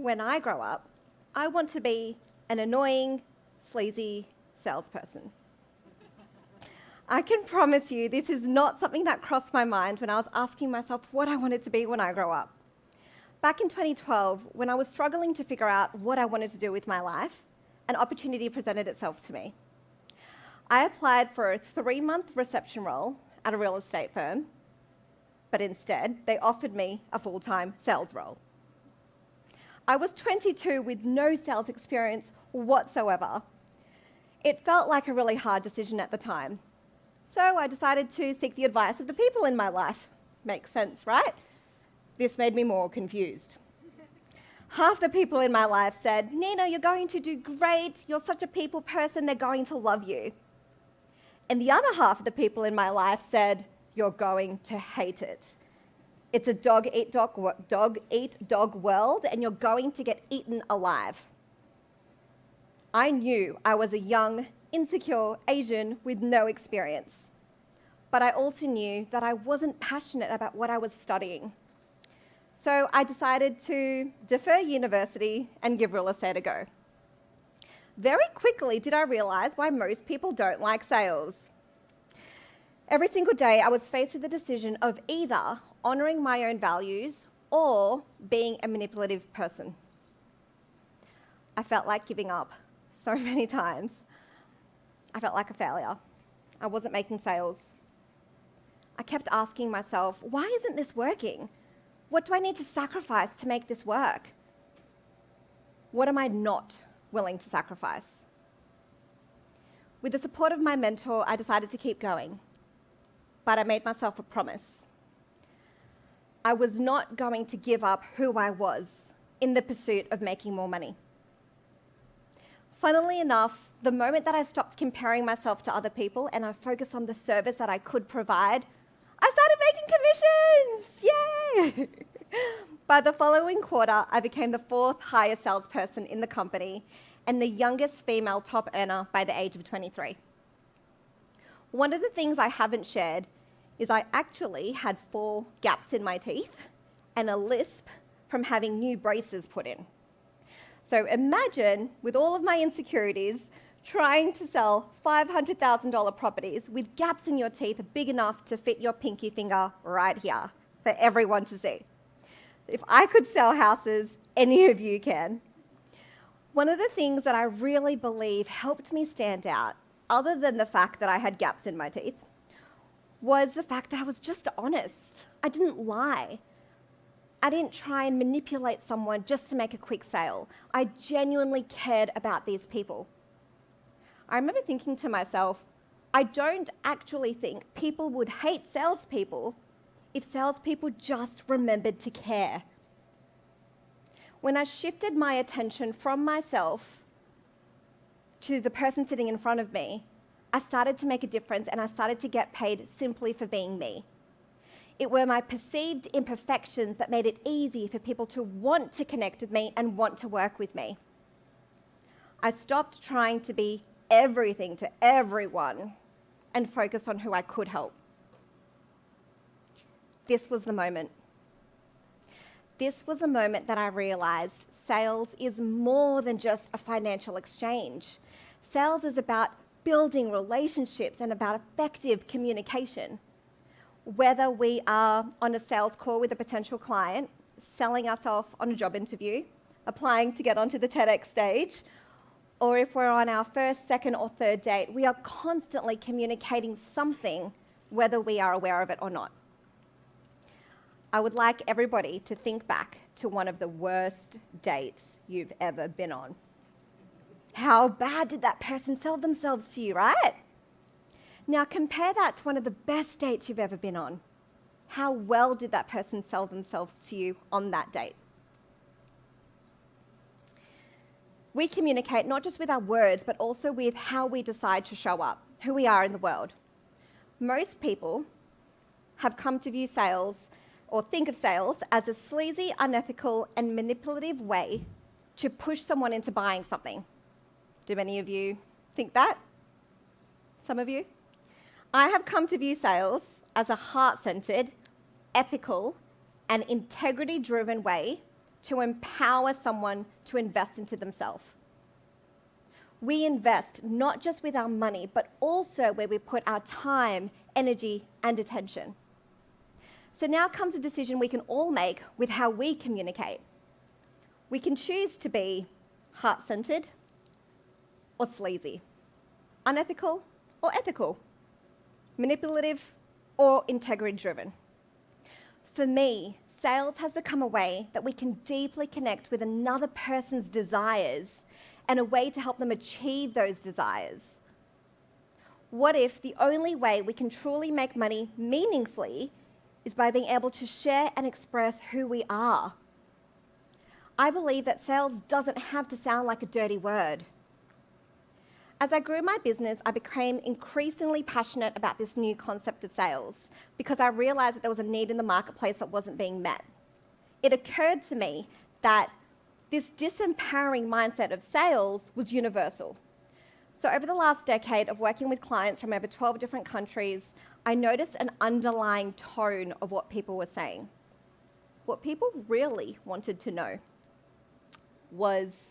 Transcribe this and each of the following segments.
when I grow up, I want to be an annoying, sleazy salesperson. I can promise you this is not something that crossed my mind when I was asking myself what I wanted to be when I grow up. Back in 2012, when I was struggling to figure out what I wanted to do with my life, an opportunity presented itself to me. I applied for a 3-month reception role at a real estate firm, but instead they offered me a full-time sales role. I was 22 with no sales experience whatsoever. It felt like a really hard decision at the time. So I decided to seek the advice of the people in my life. Makes sense, right? This made me more confused. Half the people in my life said, "Nina, you're going to do great. You're such a people person. They're going to love you." And the other half of the people in my life said, "You're going to hate it. It's a dog-eat-dog world, and you're going to get eaten alive." I knew I was a young, insecure Asian with no experience. But I also knew that I wasn't passionate about what I was studying. So I decided to defer university and give real estate a go. Very quickly did I realize why most people don't like sales. Every single day I was faced with the decision of either honouring my own values or being a manipulative person. I felt like giving up so many times. I felt like a failure. I wasn't making sales. I kept asking myself, why isn't this working? What do I need to sacrifice to make this work? What am I not willing to sacrifice? With the support of my mentor, I decided to keep going. But I made myself a promise. I was not going to give up who I was in the pursuit of making more money. Funnily enough, the moment that I stopped comparing myself to other people and I focused on the service that I could provide, I started making commissions! Yay! By the following quarter, I became the 4th highest salesperson in the company and the youngest female top earner by the age of 23. One of the things I haven't shared is I actually had 4 gaps in my teeth and a lisp from having new braces put in. So imagine, with all of my insecurities, trying to sell $500,000 properties with gaps in your teeth big enough to fit your pinky finger right here for everyone to see. If I could sell houses, any of you can. One of the things that I really believe helped me stand out, other than the fact that I had gaps in my teeth, was the fact that I was just honest. I didn't lie. I didn't try and manipulate someone just to make a quick sale. I genuinely cared about these people. I remember thinking to myself, I don't actually think people would hate salespeople if salespeople just remembered to care. When I shifted my attention from myself to the person sitting in front of me, I started to make a difference and I started to get paid simply for being me. It were my perceived imperfections that made it easy for people to want to connect with me and want to work with me. I stopped trying to be everything to everyone and focused on who I could help. This was the moment. This was the moment that I realized sales is more than just a financial exchange. Sales is about building relationships and about effective communication. Whether we are on a sales call with a potential client, selling ourselves on a job interview, applying to get onto the TEDx stage, or if we're on our first, second, or third date, we are constantly communicating something, whether we are aware of it or not. I would like everybody to think back to one of the worst dates you've ever been on. How bad did that person sell themselves to you, right? Now compare that to one of the best dates you've ever been on. How well did that person sell themselves to you on that date? We communicate not just with our words, but also with how we decide to show up, who we are in the world. Most people have come to view sales or think of sales as a sleazy, unethical, and manipulative way to push someone into buying something. Do many of you think that? Some of you? I have come to view sales as a heart-centered, ethical, and integrity-driven way to empower someone to invest into themselves. We invest not just with our money, but also where we put our time, energy, and attention. So now comes a decision we can all make with how we communicate. We can choose to be heart-centered or sleazy, unethical or ethical, manipulative or integrity-driven. For me, sales has become a way that we can deeply connect with another person's desires and a way to help them achieve those desires. What if the only way we can truly make money meaningfully is by being able to share and express who we are? I believe that sales doesn't have to sound like a dirty word. As I grew my business, I became increasingly passionate about this new concept of sales because I realized that there was a need in the marketplace that wasn't being met. It occurred to me that this disempowering mindset of sales was universal. So over the last decade of working with clients from over 12 different countries, I noticed an underlying tone of what people were saying. What people really wanted to know was,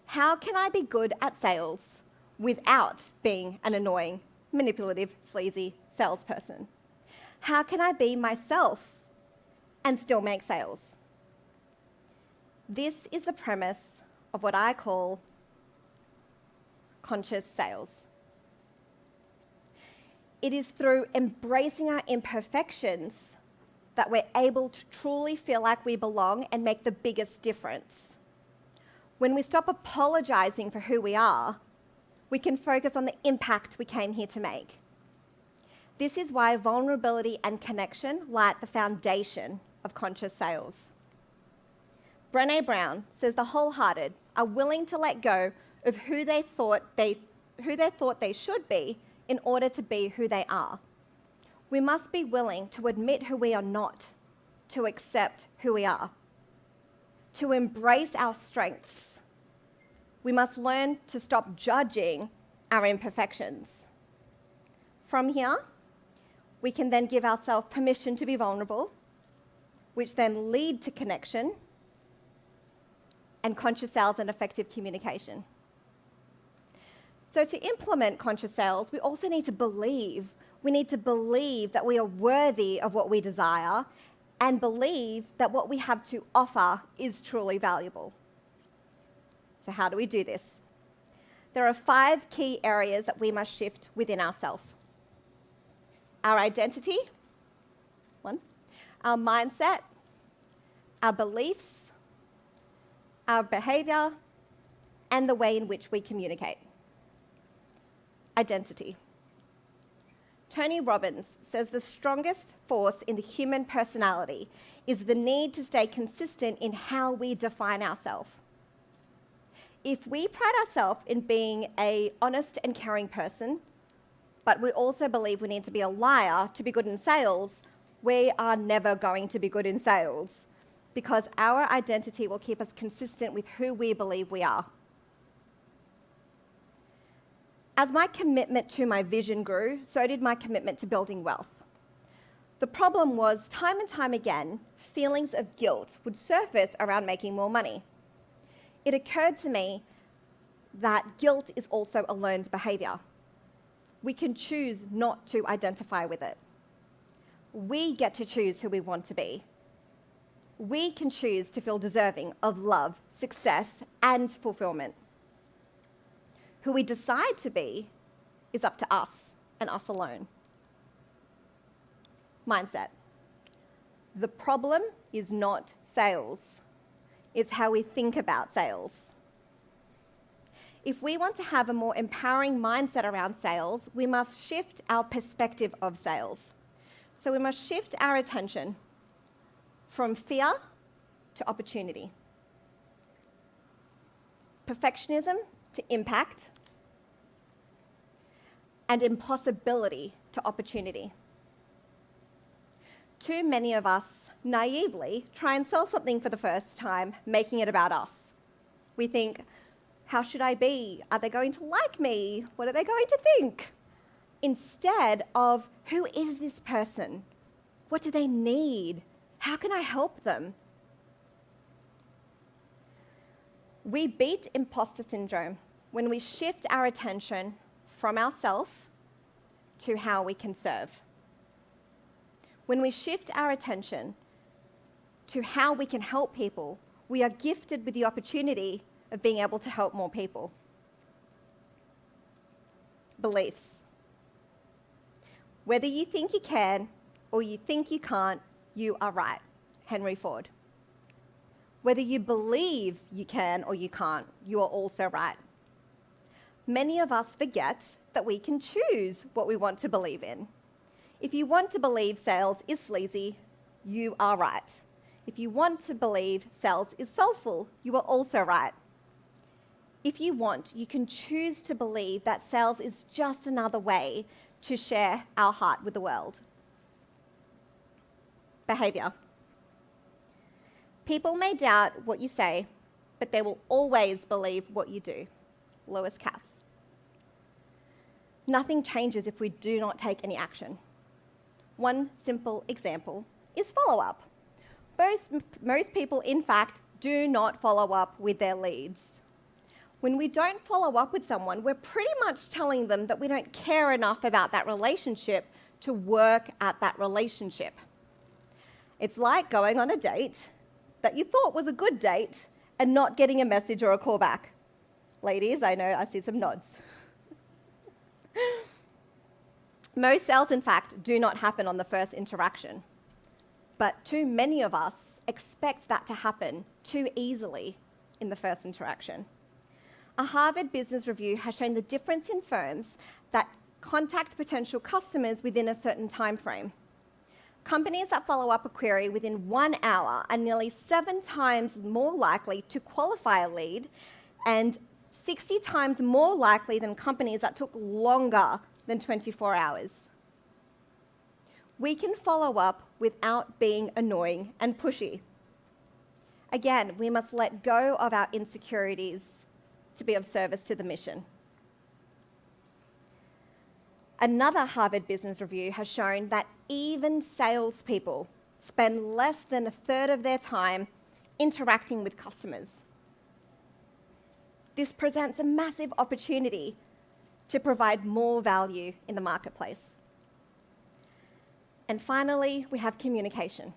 how can I be good at sales without being an annoying, manipulative, sleazy salesperson? How can I be myself and still make sales? This is the premise of what I call conscious sales. It is through embracing our imperfections that we're able to truly feel like we belong and make the biggest difference. When we stop apologizing for who we are, we can focus on the impact we came here to make. This is why vulnerability and connection lie at the foundation of conscious sales. Brené Brown says the wholehearted are willing to let go of who they thought they should be in order to be who they are. We must be willing to admit who we are not, to accept who we are, to embrace our strengths. We must learn to stop judging our imperfections. From here, we can then give ourselves permission to be vulnerable, which then lead to connection and conscious sales and effective communication. So to implement conscious sales, we also need to believe. We need to believe that we are worthy of what we desire and believe that what we have to offer is truly valuable. So how do we do this? There are 5 key areas that we must shift within ourselves. Our identity, 1, our mindset, our beliefs, our behaviour, and the way in which we communicate. Identity. Tony Robbins says the strongest force in the human personality is the need to stay consistent in how we define ourselves. If we pride ourselves in being an honest and caring person, but we also believe we need to be a liar to be good in sales, we are never going to be good in sales because our identity will keep us consistent with who we believe we are. As my commitment to my vision grew, so did my commitment to building wealth. The problem was, time and time again, feelings of guilt would surface around making more money. It occurred to me that guilt is also a learned behaviour. We can choose not to identify with it. We get to choose who we want to be. We can choose to feel deserving of love, success, and fulfillment. Who we decide to be is up to us and us alone. Mindset. The problem is not sales. It's how we think about sales. If we want to have a more empowering mindset around sales, we must shift our perspective of sales. So we must shift our attention from fear to opportunity, perfectionism to impact, and impossibility to opportunity. Too many of us naively try and sell something for the first time, making it about us. We think, how should I be? Are they going to like me? What are they going to think? Instead of, who is this person? What do they need? How can I help them? We beat imposter syndrome when we shift our attention from ourselves to how we can serve. When we shift our attention to how we can help people, we are gifted with the opportunity of being able to help more people. Beliefs. Whether you think you can or you think you can't, you are right. Henry Ford. Whether you believe you can or you can't, you are also right. Many of us forget that we can choose what we want to believe in. If you want to believe sales is sleazy, you are right. If you want to believe sales is soulful, you are also right. If you want, you can choose to believe that sales is just another way to share our heart with the world. Behaviour. People may doubt what you say, but they will always believe what you do. Lewis Cass. Nothing changes if we do not take any action. One simple example is follow-up. Most people, in fact, do not follow up with their leads. When we don't follow up with someone, we're pretty much telling them that we don't care enough about that relationship to work at that relationship. It's like going on a date that you thought was a good date and not getting a message or a call back. Ladies, I know I see some nods. Most sales, in fact, do not happen on the first interaction. But too many of us expect that to happen too easily in the first interaction. A Harvard Business Review has shown the difference in firms that contact potential customers within a certain time frame. Companies that follow up a query within 1 hour are nearly 7 times more likely to qualify a lead and 60 times more likely than companies that took longer than 24 hours. We can follow up without being annoying and pushy. Again, we must let go of our insecurities to be of service to the mission. Another Harvard Business Review has shown that even salespeople spend less than a third of their time interacting with customers. This presents a massive opportunity to provide more value in the marketplace. And finally, we have communication.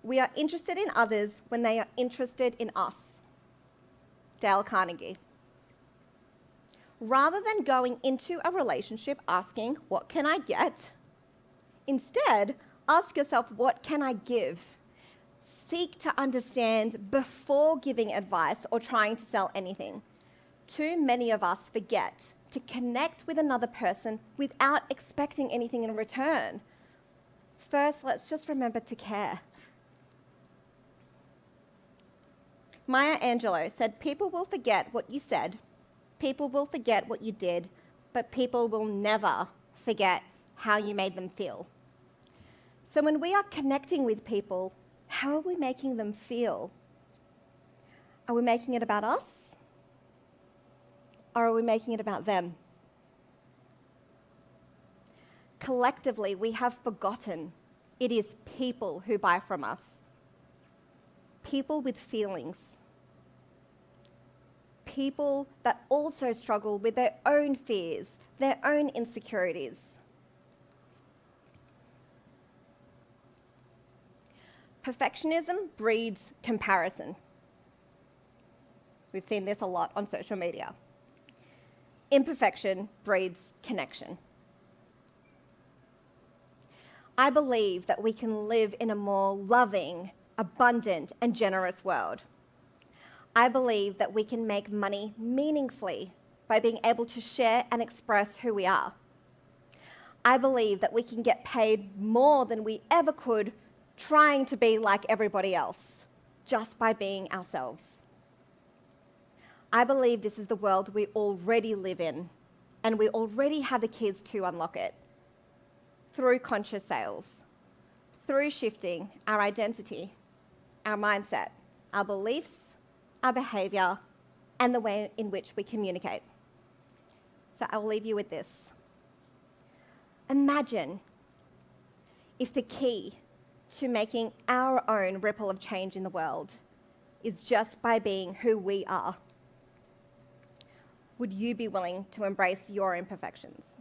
We are interested in others when they are interested in us. Dale Carnegie. Rather than going into a relationship asking, what can I get? Instead, ask yourself, what can I give? Seek to understand before giving advice or trying to sell anything. Too many of us forget to connect with another person without expecting anything in return. First, let's just remember to care. Maya Angelou said, people will forget what you said, people will forget what you did, but people will never forget how you made them feel. So when we are connecting with people, how are we making them feel? Are we making it about us? Or are we making it about them? Collectively, we have forgotten it is people who buy from us. People with feelings. People that also struggle with their own fears, their own insecurities. Perfectionism breeds comparison. We've seen this a lot on social media. Imperfection breeds connection. I believe that we can live in a more loving, abundant, and generous world. I believe that we can make money meaningfully by being able to share and express who we are. I believe that we can get paid more than we ever could trying to be like everybody else, just by being ourselves. I believe this is the world we already live in, and we already have the keys to unlock it through conscious sales, through shifting our identity, our mindset, our beliefs, our behaviour, and the way in which we communicate. So I will leave you with this. Imagine if the key to making our own ripple of change in the world is just by being who we are. Would you be willing to embrace your imperfections?